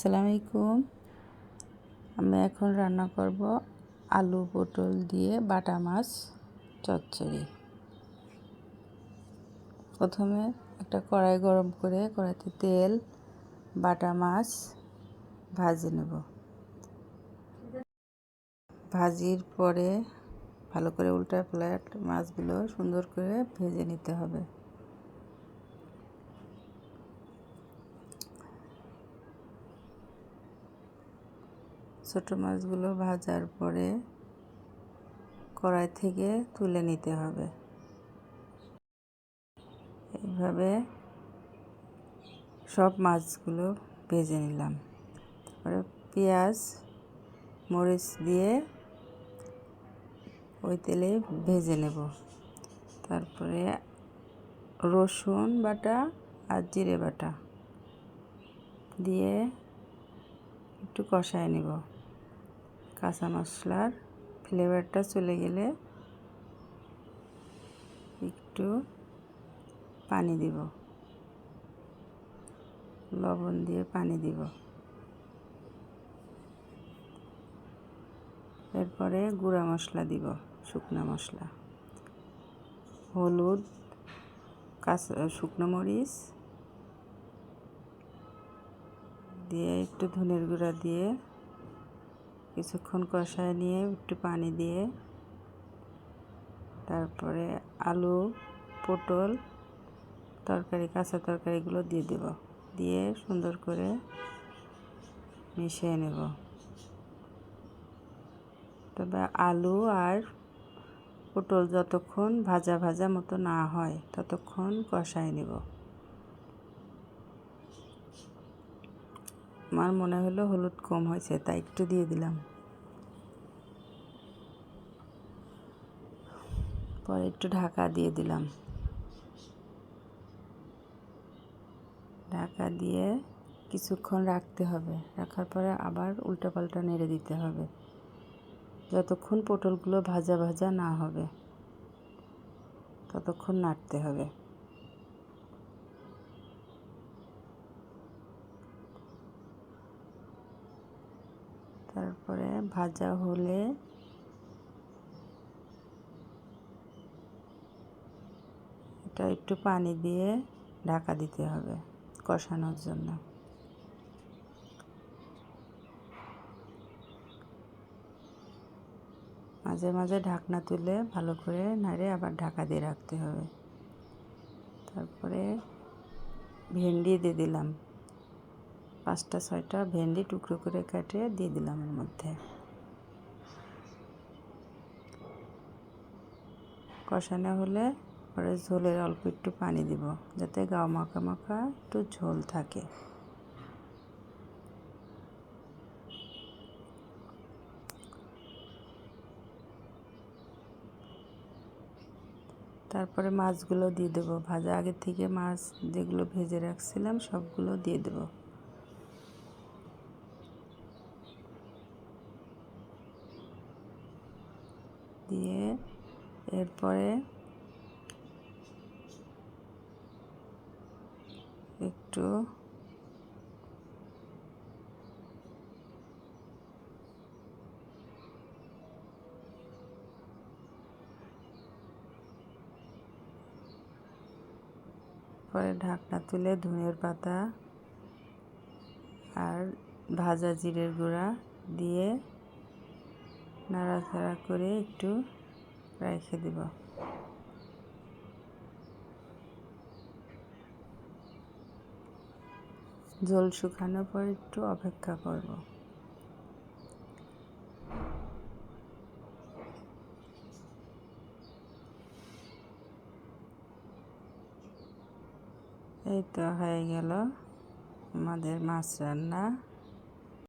আসসালামু আলাইকুম। আমি এখন রান্না করব আলু পটল দিয়ে বাটা মাছ চচ্চড়ি। প্রথমে একটা কড়াই গরম করে কড়াইতে তেল, বাটা মাছ ভাজে নেব। ভাজির পরে ভালো করে উল্টা পাল্টা মাছগুলো সুন্দর করে ভেজে নিতে হবে। ছোট মাছগুলো ভাজার পরে কড়াই থেকে তুলে নিতে হবে। এইভাবে সব মাছগুলো ভেজে নিলাম। তারপরে পেঁয়াজ মরিচ দিয়ে ওই তেলে ভেজে নেব। তারপরে রসুন বাটা আর জিরে বাটা দিয়ে একটু কষায় নেব। কাঁচা মশলার ফ্লেভারটা চলে গেলে একটু পানি দিব, লবণ দিয়ে পানি দিব। এরপরে গুঁড়া মশলা দিব, শুকনো মশলা, হলুদ, শুকনো মরিচ দিয়ে একটু ধনের গুঁড়া দিয়ে কিছুক্ষণ কষায় নিয়ে একটু পানি দিয়ে তারপরে আলু পটল তরকারি কাঁচা তরকারিগুলো দিয়ে দেব, দিয়ে সুন্দর করে মিশিয়ে নেব। তবে আলু আর পটল যতক্ষণ ভাজা ভাজা মতো না হয় ততক্ষণ কষায় নেব। আমার মনে হলো হলুদ কম হয়েছে তাই একটু দিয়ে দিলাম। পরে একটু ঢাকা দিয়ে দিলাম। ঢাকা দিয়ে কিছুক্ষণ রাখতে হবে। রাখার পরে আবার উল্টাপাল্টা নেড়ে দিতে হবে যতক্ষণ পটলগুলো ভাজা ভাজা না হবে ততক্ষণ নাড়তে হবে। তারপরে ভাজা হলে এটা একটু পানি দিয়ে ঢাকা দিতে হবে কষানোর জন্য। মাঝে মাঝে ঢাকনা তুলে ভালো করে নাড়ে আবার ঢাকা দিয়ে রাখতে হবে। তারপরে ভেন্ডি দিয়ে দিলাম, 5-6টা ভেন্ডি টুকরো করে কেটে দিয়ে দিলাম এর মধ্যে। কষানো হলে পরে ঝোলের অল্প একটু পানি দিব যাতে গাও মাখা মাখা একটু ঝোল থাকে। তারপরে মাছগুলো দিয়ে দেবো, ভাজা আগে থেকে মাছ যেগুলো ভেজে রাখছিলাম সবগুলো দিয়ে দেবো। দিয়ে এরপরে একটু পরে ঢাকনা তুলে ধনিয়ার পাতা আর ভাজা জিরের গুঁড়া দিয়ে নাড়াচাড়া করে একটু রেখে দেব। ঝোল শুকানোর পর একটু অপেক্ষা করব। এই তো হয়ে গেল আমাদের মাছ রান্না।